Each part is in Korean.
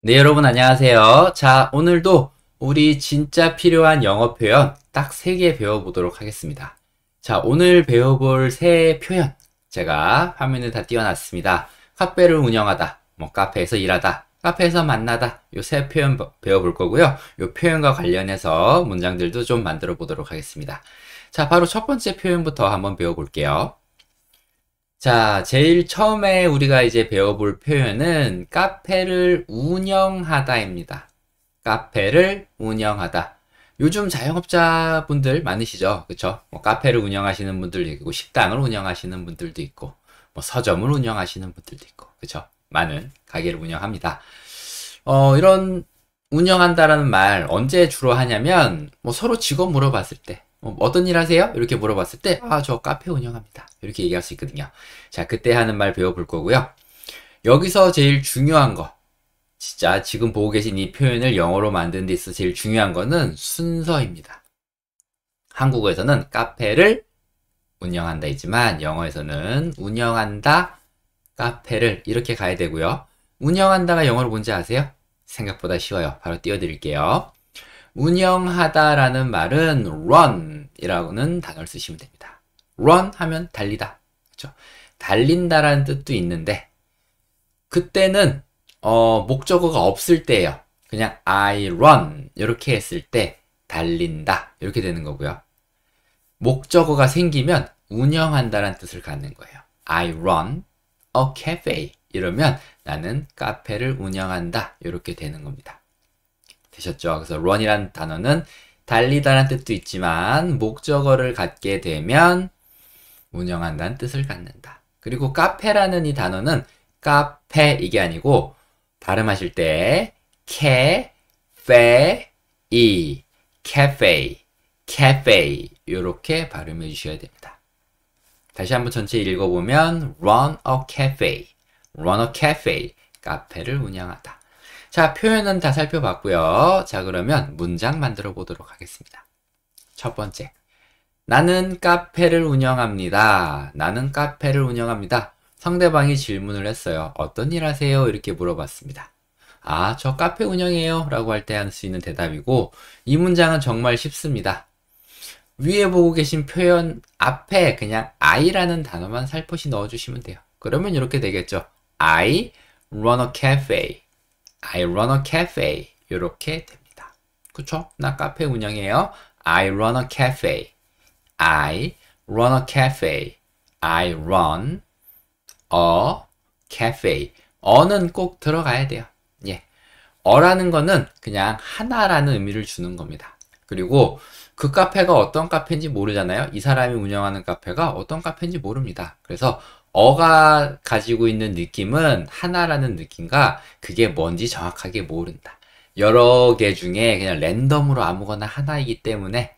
네, 여러분 안녕하세요. 자, 오늘도 우리 진짜 필요한 영어 표현 딱 3개 배워보도록 하겠습니다. 자, 오늘 배워볼 새 표현 제가 화면에 다 띄워놨습니다. 카페를 운영하다, 카페에서 일하다, 카페에서 만나다 요 세 표현 배워볼 거고요. 요 표현과 관련해서 문장들도 좀 만들어 보도록 하겠습니다. 자, 바로 첫 번째 표현부터 한번 배워볼게요. 자, 제일 처음에 우리가 이제 배워볼 표현은 카페를 운영하다입니다. 카페를 운영하다. 요즘 자영업자분들 많으시죠? 그쵸? 카페를 운영하시는 분들도 있고, 식당을 운영하시는 분들도 있고, 서점을 운영하시는 분들도 있고, 그쵸? 많은 가게를 운영합니다. 이런 운영한다라는 말 언제 주로 하냐면, 서로 직업 물어봤을 때, 어떤 일 하세요? 이렇게 물어봤을 때, 저 카페 운영합니다. 이렇게 얘기할 수 있거든요. 자, 그때 하는 말 배워볼 거고요. 여기서 제일 중요한 거, 진짜 지금 보고 계신 이 표현을 영어로 만든 데 있어 제일 중요한 거는 순서입니다. 한국어에서는 카페를 운영한다 이지만 영어에서는 운영한다 카페를 이렇게 가야 되고요. 운영한다가 영어로 뭔지 아세요? 생각보다 쉬워요. 바로 띄워드릴게요. 운영하다라는 말은 run 이라고는 단어를 쓰시면 됩니다. run 하면 달리다. 그렇죠? 달린다라는 뜻도 있는데 그때는 목적어가 없을 때예요. 그냥 I run 이렇게 했을 때 달린다 이렇게 되는 거고요. 목적어가 생기면 운영한다라는 뜻을 갖는 거예요. I run a cafe 이러면 나는 카페를 운영한다 이렇게 되는 겁니다. 되셨죠? 그래서 run이라는 단어는 달리다라는 뜻도 있지만 목적어를 갖게 되면 운영한다는 뜻을 갖는다. 그리고 카페라는 이 단어는 카페 이게 아니고 발음하실 때 캐페이 캐페이 이렇게 발음해 주셔야 됩니다. 다시 한번 전체 읽어보면 run a cafe 카페를 운영하다. 자, 표현은 다 살펴봤고요. 자, 그러면 문장 만들어 보도록 하겠습니다. 첫 번째, 나는 카페를 운영합니다. 나는 카페를 운영합니다. 상대방이 질문을 했어요. 어떤 일 하세요? 이렇게 물어봤습니다. 저 카페 운영해요. 라고 할 때 할 수 있는 대답이고, 이 문장은 정말 쉽습니다. 위에 보고 계신 표현 앞에 그냥 I라는 단어만 살포시 넣어주시면 돼요. 그러면 이렇게 되겠죠. I run a cafe. I run a cafe. 이렇게 됩니다. 그쵸? 나 카페 운영해요. I run a cafe. I run a cafe. I run a cafe. 어는 꼭 들어가야 돼요. 예. 어라는 거는 그냥 하나라는 의미를 주는 겁니다. 그리고 그 카페가 어떤 카페인지 모르잖아요. 이 사람이 운영하는 카페가 어떤 카페인지 모릅니다. 그래서 어가 가지고 있는 느낌은 하나라는 느낌과 그게 뭔지 정확하게 모른다. 여러 개 중에 그냥 랜덤으로 아무거나 하나이기 때문에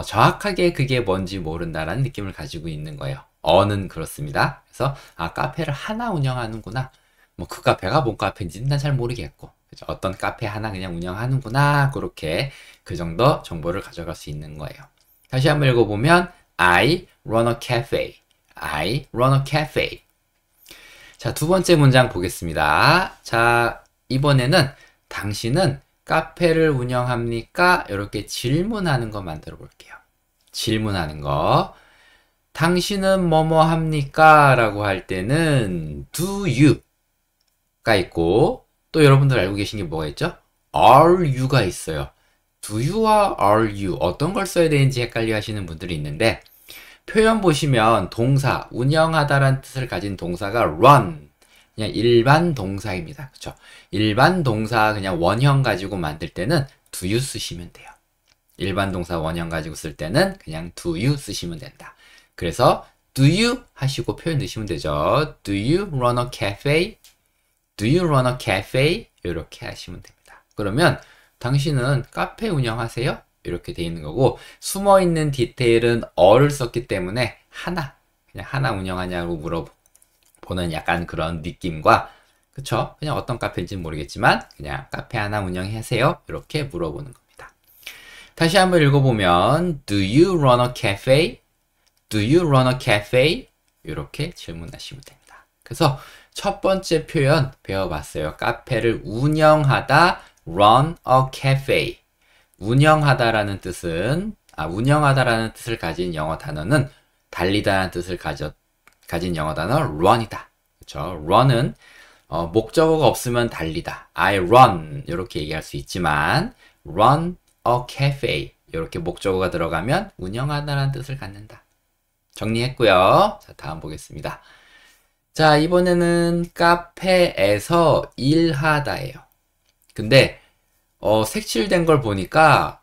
정확하게 그게 뭔지 모른다라는 느낌을 가지고 있는 거예요. 어는 그렇습니다. 그래서 카페를 하나 운영하는구나. 그 카페가 뭔 카페인지는 난 잘 모르겠고 그죠? 어떤 카페 하나 그냥 운영하는구나. 그렇게 그 정도 정보를 가져갈 수 있는 거예요. 다시 한번 읽어보면 I run a cafe. I run a cafe. 자, 두 번째 문장 보겠습니다. 자, 이번에는 당신은 카페를 운영합니까? 이렇게 질문하는 거 만들어 볼게요. 질문하는 거. 당신은 뭐뭐 합니까? 라고 할 때는 do you가 있고 또 여러분들 알고 계신 게 뭐가 있죠? are you가 있어요. do you와 are you 어떤 걸 써야 되는지 헷갈려 하시는 분들이 있는데 표현 보시면 동사, 운영하다라는 뜻을 가진 동사가 run 그냥 일반 동사입니다. 그쵸? 일반 동사 그냥 원형 가지고 만들 때는 do you 쓰시면 돼요. 일반 동사 원형 가지고 쓸 때는 그냥 do you 쓰시면 된다. 그래서 do you 하시고 표현 넣으시면 되죠. Do you run a cafe? Do you run a cafe? 이렇게 하시면 됩니다. 그러면 당신은 카페 운영하세요? 이렇게 돼 있는 거고 숨어있는 디테일은 어를 썼기 때문에 그냥 하나 운영하냐고 물어보는 약간 그런 느낌과 그쵸? 그냥 어떤 카페인지는 모르겠지만 그냥 카페 하나 운영하세요? 이렇게 물어보는 겁니다. 다시 한번 읽어보면 Do you run a cafe? Do you run a cafe? 이렇게 질문하시면 됩니다. 그래서 첫 번째 표현 배워봤어요. 카페를 운영하다, run a cafe. 운영하다라는 뜻은, 운영하다라는 뜻을 가진 영어 단어는 달리다라는 뜻을 가진 영어 단어 run이다. 그쵸? run은 목적어가 없으면 달리다. I run 이렇게 얘기할 수 있지만 run a cafe 이렇게 목적어가 들어가면 운영하다라는 뜻을 갖는다. 정리했고요. 자, 다음 보겠습니다. 자, 이번에는 카페에서 일하다예요. 근데 색칠된 걸 보니까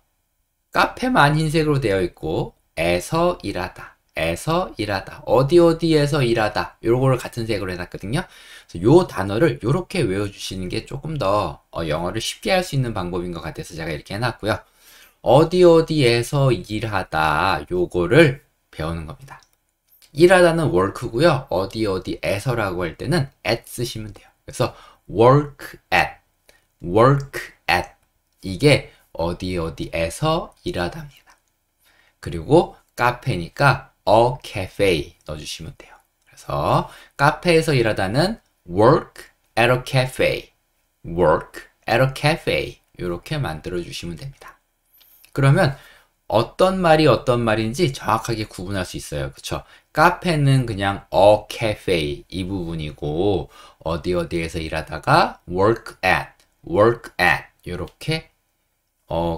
카페만 흰색으로 되어 있고 에서 일하다, 에서 일하다, 어디에서 일하다 요거를 같은 색으로 해놨거든요. 그래서 요 단어를 요렇게 외워주시는 게 조금 더 영어를 쉽게 할 수 있는 방법인 것 같아서 제가 이렇게 해놨고요. 어디에서 일하다 요거를 배우는 겁니다. 일하다는 work고요. 어디에서라고 할 때는 at 쓰시면 돼요. 그래서 work at 이게 어디에서 일하답니다. 그리고 카페니까 a cafe 넣어주시면 돼요. 그래서 카페에서 일하다는 work at a cafe, work at a cafe 이렇게 만들어 주시면 됩니다. 그러면 어떤 말이 어떤 말인지 정확하게 구분할 수 있어요. 그쵸? 카페는 그냥 a cafe 이 부분이고 어디에서 일하다가 work at 이렇게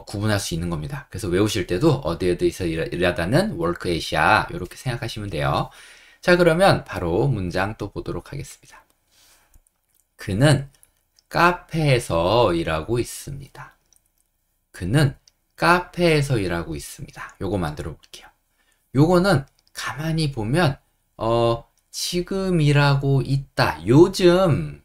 구분할 수 있는 겁니다. 그래서 외우실 때도 어디에서 일하다는 work at이야 이렇게 생각하시면 돼요. 자, 그러면 바로 문장 또 보도록 하겠습니다. 그는 카페에서 일하고 있습니다. 그는 카페에서 일하고 있습니다. 요거 만들어 볼게요. 요거는 가만히 보면 지금 일하고 있다, 요즘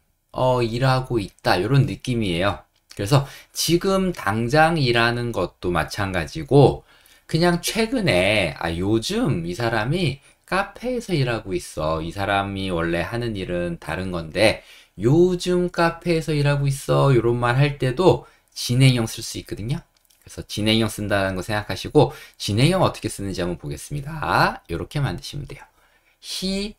일하고 있다 이런 느낌이에요. 그래서 지금 당장 일하는 것도 마찬가지고 그냥 최근에 요즘 이 사람이 카페에서 일하고 있어. 이 사람이 원래 하는 일은 다른 건데 요즘 카페에서 일하고 있어. 이런 말 할 때도 진행형 쓸 수 있거든요. 그래서 진행형 쓴다는 거 생각하시고 진행형 어떻게 쓰는지 한번 보겠습니다. 이렇게 만드시면 돼요. He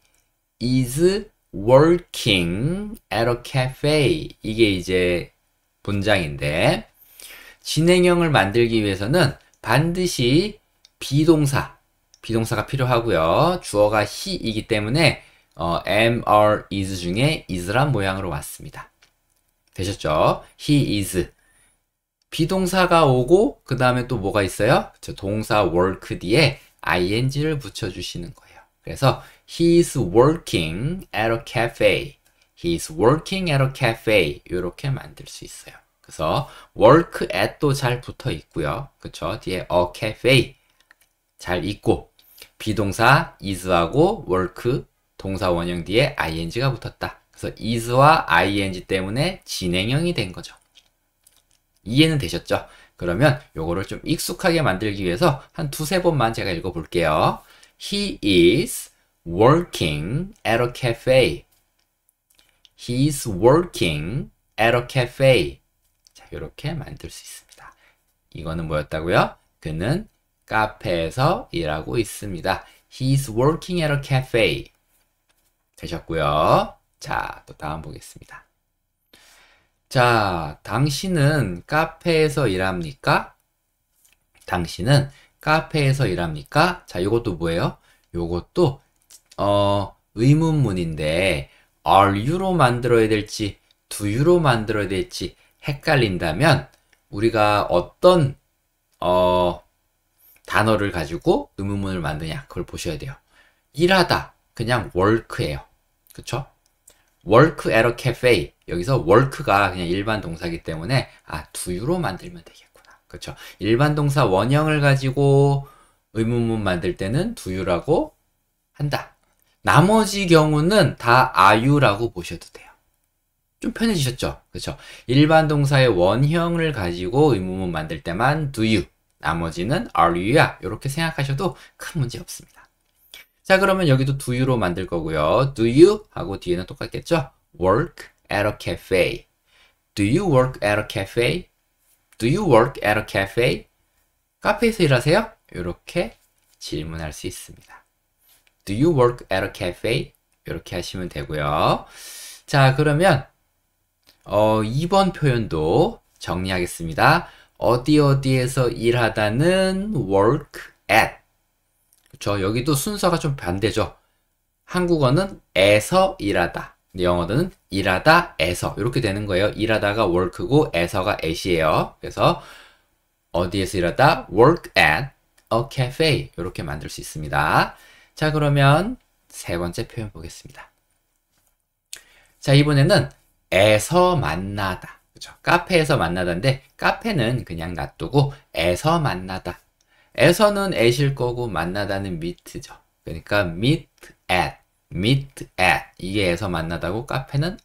is working at a cafe. 이게 이제 본장인데 진행형을 만들기 위해서는 반드시 비동사가 필요하고요. 주어가 he이기 때문에 am, are, is 중에 is란 모양으로 왔습니다. 되셨죠? He is. 비동사가 오고 그 다음에 또 뭐가 있어요? 동사 work 뒤에 ing를 붙여주시는 거예요. 그래서 he is working at a cafe. He is working at a cafe. 이렇게 만들 수 있어요. 그래서 work at도 잘 붙어 있고요. 그쵸? 뒤에 a cafe 잘 있고 비동사 is하고 work 동사 원형 뒤에 ing가 붙었다. 그래서 is와 ing 때문에 진행형이 된 거죠. 이해는 되셨죠? 그러면 요거를 좀 익숙하게 만들기 위해서 한 두세 번만 제가 읽어볼게요. He is working at a cafe. He is working at a cafe. 자, 이렇게 만들 수 있습니다. 이거는 뭐였다고요? 그는 카페에서 일하고 있습니다. He is working at a cafe. 되셨고요. 자, 또 다음 보겠습니다. 자, 당신은 카페에서 일합니까? 당신은 카페에서 일합니까? 자, 요것도 뭐예요? 요것도 의문문인데 are you로 만들어야 될지 do you로 만들어야 될지 헷갈린다면 우리가 어떤 단어를 가지고 의문문을 만드냐 그걸 보셔야 돼요. 일하다 그냥 work예요. 그쵸? work at a cafe. 여기서 work가 그냥 일반 동사이기 때문에 do you로 만들면 되겠구나. 그쵸? 일반 동사 원형을 가지고 의문문 만들 때는 do you라고 한다. 나머지 경우는 다 are you라고 보셔도 돼요. 좀 편해지셨죠? 그쵸? 일반 동사의 원형을 가지고 의문문 만들 때만 do you, 나머지는 are you야. 이렇게 생각하셔도 큰 문제 없습니다. 자, 그러면 여기도 do you로 만들 거고요. do you 하고 뒤에는 똑같겠죠? work at a cafe. Do you work at a cafe? Do you work at a cafe? 카페에서 일하세요? 이렇게 질문할 수 있습니다. Do you work at a cafe? 이렇게 하시면 되고요. 자, 그러면 2번 표현도 정리하겠습니다. 어디에서 일하다는 work at. 그쵸? 여기도 순서가 좀 반대죠. 한국어는 에서 일하다. 영어는 일하다, 에서. 이렇게 되는 거예요. 일하다가 work고 에서가 at이에요. 그래서 어디에서 일하다? work at a cafe. 이렇게 만들 수 있습니다. 자, 그러면 세 번째 표현 보겠습니다. 자, 이번에는 에서 만나다. 그죠? 카페에서 만나다인데, 카페는 그냥 놔두고, 에서 만나다. 에서는 at일 거고, 만나다는 meet죠. 그러니까 meet at. 이게 에서 만나다고, 카페는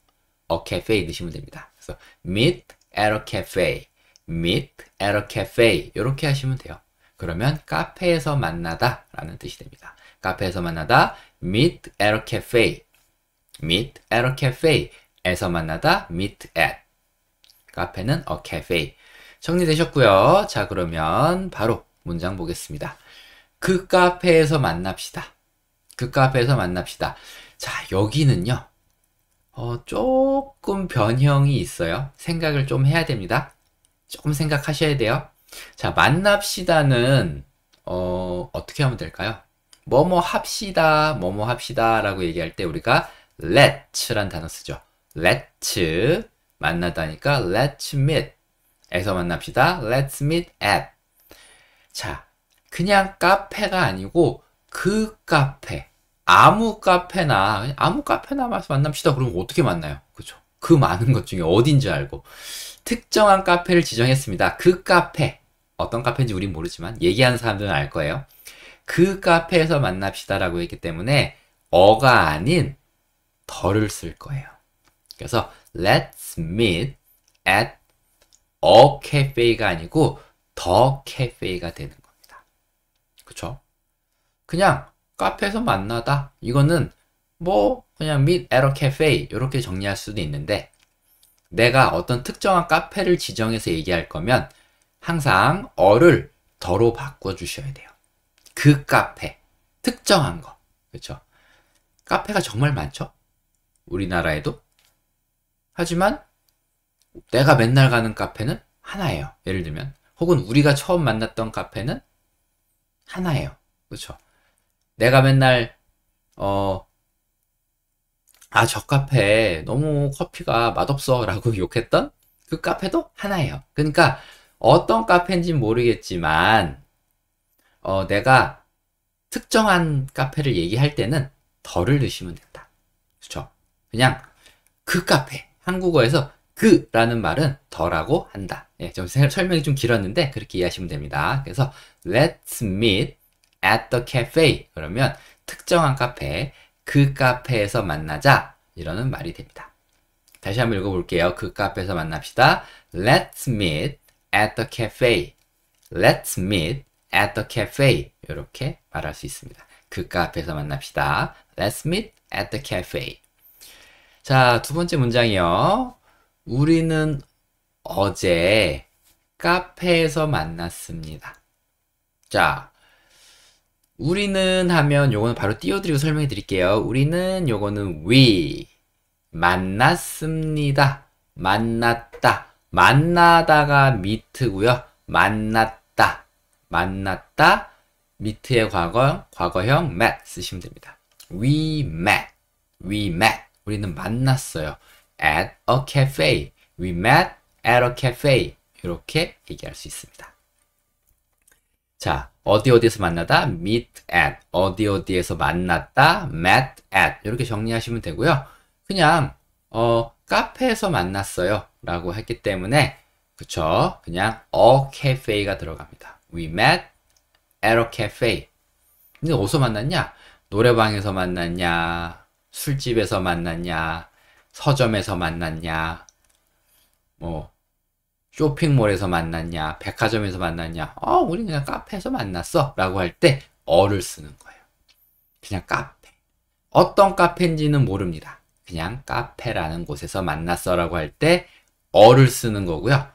a cafe 넣으시면 됩니다. 그래서 meet at a cafe. meet at a cafe. 이렇게 하시면 돼요. 그러면 카페에서 만나다 라는 뜻이 됩니다. 카페에서 만나다, meet at a cafe. meet at a cafe. 에서 만나다, meet at. 카페는 a cafe. 정리되셨고요. 자, 그러면 바로 문장 보겠습니다. 그 카페에서 만납시다. 그 카페에서 만납시다. 자, 여기는요. 조금 변형이 있어요. 생각을 좀 해야 됩니다. 조금 생각하셔야 돼요. 자, 만납시다는 어떻게 하면 될까요? 뭐뭐 합시다, 뭐뭐 합시다 라고 얘기할 때 우리가 let's란 단어 쓰죠. let's 만나다니까 let's meet 에서 만납시다. let's meet at. 자, 그냥 카페가 아니고 그 카페, 아무 카페나 만납시다. 그러면 어떻게 만나요? 그죠? 그 많은 것 중에 어딘지 알고 특정한 카페를 지정했습니다. 그 카페, 어떤 카페인지 우린 모르지만 얘기하는 사람들은 알 거예요. 그 카페에서 만납시다 라고 했기 때문에 어가 아닌 더를 쓸 거예요. 그래서 let's meet at a cafe가 아니고 the cafe가 되는 겁니다. 그쵸? 그냥 카페에서 만나다. 이거는 뭐 그냥 meet at a cafe 이렇게 정리할 수도 있는데 내가 어떤 특정한 카페를 지정해서 얘기할 거면 항상 어를 더로 바꿔주셔야 돼요. 그 카페, 특정한 거. 그쵸? 카페가 정말 많죠? 우리나라에도. 하지만 내가 맨날 가는 카페는 하나예요. 예를 들면 혹은 우리가 처음 만났던 카페는 하나예요. 그렇죠? 내가 맨날 저 카페 너무 커피가 맛없어 라고 욕했던 그 카페도 하나예요. 그러니까 어떤 카페인지 모르겠지만 내가 특정한 카페를 얘기할 때는 더를 넣으시면 된다. 그렇죠? 그냥 그 카페, 한국어에서 그라는 말은 더라고 한다. 예, 좀 설명이 좀 길었는데 그렇게 이해하시면 됩니다. 그래서 let's meet at the cafe. 그러면 특정한 카페, 그 카페에서 만나자 이러는 말이 됩니다. 다시 한번 읽어볼게요. 그 카페에서 만납시다. Let's meet at the cafe. Let's meet at the cafe. 이렇게 말할 수 있습니다. 그 카페에서 만납시다. Let's meet at the cafe. 자, 두 번째 문장이요. 우리는 어제 카페에서 만났습니다. 자, 우리는 하면 요거는 바로 띄워드리고 설명해 드릴게요. 우리는 요거는 we. 만났습니다. 만났다. 만나다가 meet고요. 만났다. 만났다. meet의 과거형 met 쓰시면 됩니다. We met. We met. 우리는 만났어요. At a cafe. We met at a cafe. 이렇게 얘기할 수 있습니다. 자, 어디에서 만나다? meet at. 어디에서 만났다? met at. 이렇게 정리하시면 되고요. 그냥 카페에서 만났어요 라고 했기 때문에 그쵸? 그냥 a cafe가 들어갑니다. We met at a cafe. 근데 어디서 만났냐? 노래방에서 만났냐? 술집에서 만났냐? 서점에서 만났냐? 뭐 쇼핑몰에서 만났냐? 백화점에서 만났냐? 우리 그냥 카페에서 만났어 라고 할 때 어를 쓰는 거예요. 그냥 카페. 어떤 카페인지는 모릅니다. 그냥 카페라는 곳에서 만났어 라고 할 때 어를 쓰는 거고요.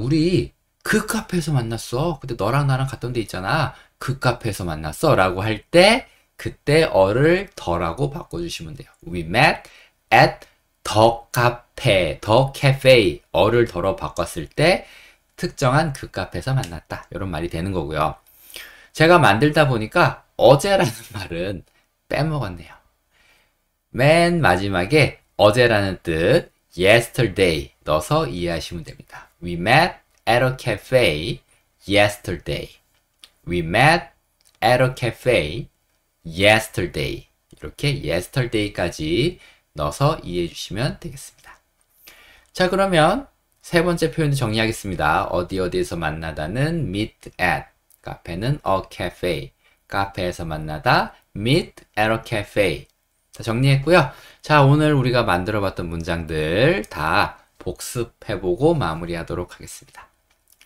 우리 그 카페에서 만났어. 그때 너랑 나랑 갔던 데 있잖아. 그 카페에서 만났어 라고 할 때 그때 어를 더라고 바꿔주시면 돼요. We met at 더 카페, 더 캐페, 어를 더러 바꿨을 때 특정한 그 카페에서 만났다. 이런 말이 되는 거고요. 제가 만들다 보니까 어제라는 말은 빼먹었네요. 맨 마지막에 어제라는 뜻 yesterday 넣어서 이해하시면 됩니다. We met at a cafe yesterday. We met at a cafe yesterday. 이렇게 yesterday까지 넣어서 이해해 주시면 되겠습니다. 자, 그러면 세 번째 표현도 정리하겠습니다. 어디에서 만나다는 meet at, 카페는 a cafe, 카페에서 만나다 meet at a cafe. 자, 정리했고요. 자, 오늘 우리가 만들어봤던 문장들 다 복습해보고 마무리하도록 하겠습니다.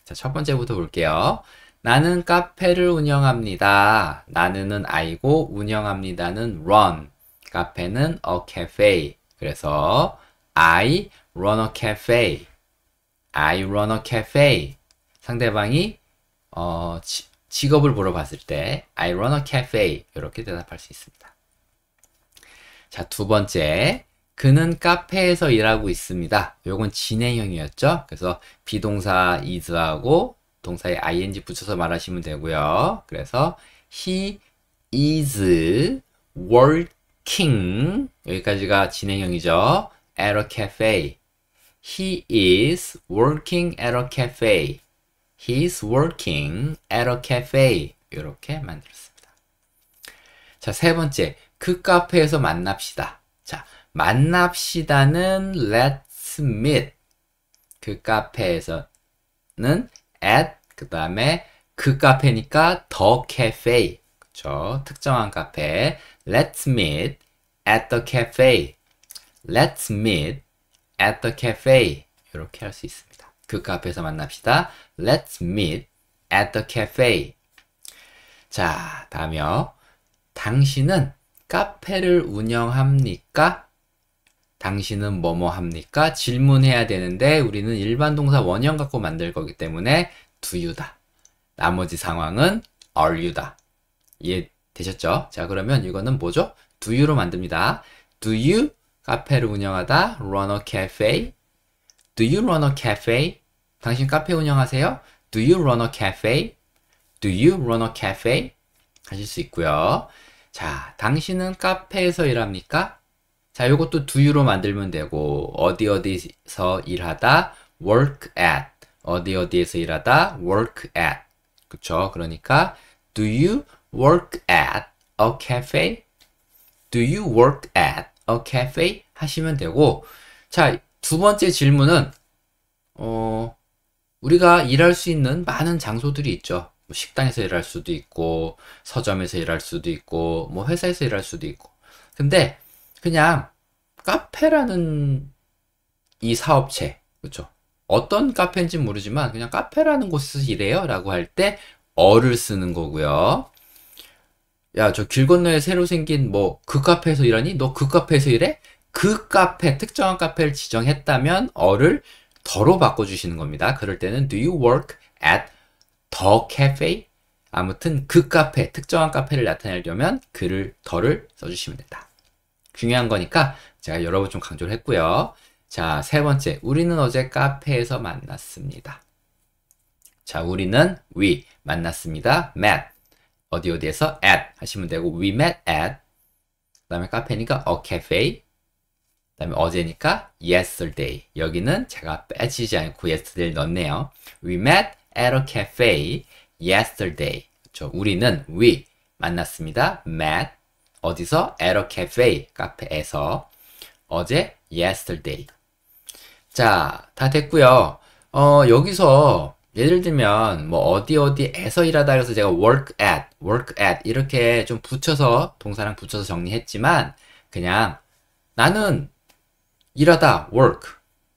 자, 첫 번째부터 볼게요. 나는 카페를 운영합니다. 나는은 I고 운영합니다는 run. 카페는 a cafe. 그래서 I run a cafe. I run a cafe. 상대방이 직업을 물어봤을 때 I run a cafe 이렇게 대답할 수 있습니다. 자, 두 번째, 그는 카페에서 일하고 있습니다. 요건 진행형이었죠. 그래서 비동사 is하고 동사에 ing 붙여서 말하시면 되고요. 그래서 he is working, 여기까지가 진행형이죠. at a cafe. He is working at a cafe. He is working at a cafe. 이렇게 만들었습니다. 자, 세 번째, 그 카페에서 만납시다. 자, 만납시다는 let's meet. 그 카페에서는 at, 그 다음에 그 카페니까 the cafe. 그쵸? 특정한 카페. Let's meet at the cafe. Let's meet at the cafe. 이렇게 할 수 있습니다. 그 카페에서 만납시다. Let's meet at the cafe. 자, 다음이요. 당신은 카페를 운영합니까? 당신은 뭐뭐 합니까? 질문해야 되는데 우리는 일반 동사 원형 갖고 만들 거기 때문에 do you다. 나머지 상황은 are you다. 이해되셨죠? 자, 그러면 이거는 뭐죠? do you로 만듭니다. Do you 카페를 운영하다 run a cafe? Do you run a cafe? 당신 카페 운영하세요? Do you run a cafe? Do you run a cafe? 하실 수 있고요. 자, 당신은 카페에서 일합니까? 자, 요것도 do you로 만들면 되고 어디서 일하다 work at, 어디에서 일하다 work at. 그쵸? 그러니까 do you work at a cafe? Do you work at a cafe? 하시면 되고, 자, 두 번째 질문은 우리가 일할 수 있는 많은 장소들이 있죠. 뭐 식당에서 일할 수도 있고 서점에서 일할 수도 있고 뭐 회사에서 일할 수도 있고. 근데 그냥 카페라는 이 사업체, 그렇죠? 어떤 카페인지 모르지만 그냥 카페라는 곳에서 일해요 라고 할 때 어를 쓰는 거고요. 야, 저 길 건너에 새로 생긴 뭐 그 카페에서 일하니? 너 그 카페에서 일해? 그 카페, 특정한 카페를 지정했다면 어를 더로 바꿔주시는 겁니다. 그럴 때는 do you work at the cafe? 아무튼 그 카페, 특정한 카페를 나타내려면 그를 더를 써주시면 된다. 중요한 거니까 제가 여러 번 좀 강조를 했고요. 자, 세 번째, 우리는 어제 카페에서 만났습니다. 자, 우리는 we 만났습니다. met 어디에서 at 하시면 되고 we met at, 그 다음에 카페니까 a cafe, 그 다음에 어제니까 yesterday. 여기는 제가 빼지지 않고 yesterday를 넣었네요. We met at a cafe yesterday. 그렇죠? 우리는 we 만났습니다. met 어디서? at a cafe 카페에서. 어제 yesterday. 자, 다 됐고요. 여기서 예를 들면 뭐 어디에서 일하다 그래서 제가 work at 이렇게 좀 붙여서 동사랑 붙여서 정리했지만 그냥 나는 일하다 work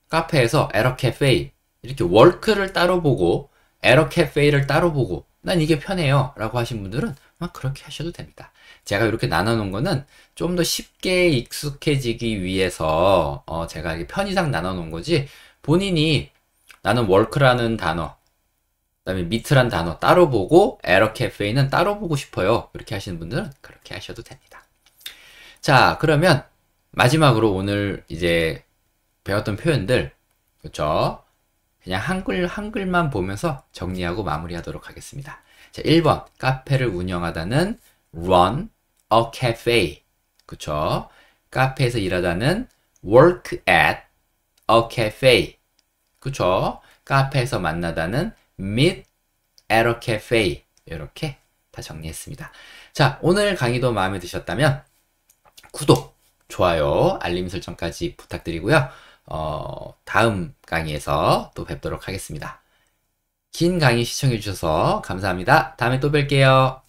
카페에서 at a cafe 이렇게 work를 따로 보고 at a cafe를 따로 보고 난 이게 편해요 라고 하신 분들은 그렇게 하셔도 됩니다. 제가 이렇게 나눠 놓은 거는 좀 더 쉽게 익숙해지기 위해서 제가 이렇게 편의상 나눠 놓은 거지, 본인이 나는 work라는 단어 그 다음에 meet란 단어 따로 보고 at a cafe는 따로 보고 싶어요 이렇게 하시는 분들은 그렇게 하셔도 됩니다. 자, 그러면 마지막으로 오늘 이제 배웠던 표현들, 그쵸? 그냥 한글만 보면서 정리하고 마무리하도록 하겠습니다. 자, 1번. 카페를 운영하다는 run a cafe. 그쵸? 카페에서 일하다는 work at a cafe. 그쵸? 카페에서 만나다는 meet at a cafe. 이렇게 다 정리했습니다. 자, 오늘 강의도 마음에 드셨다면 구독, 좋아요, 알림 설정까지 부탁드리고요. 다음 강의에서 또 뵙도록 하겠습니다. 긴 강의 시청해주셔서 감사합니다. 다음에 또 뵐게요.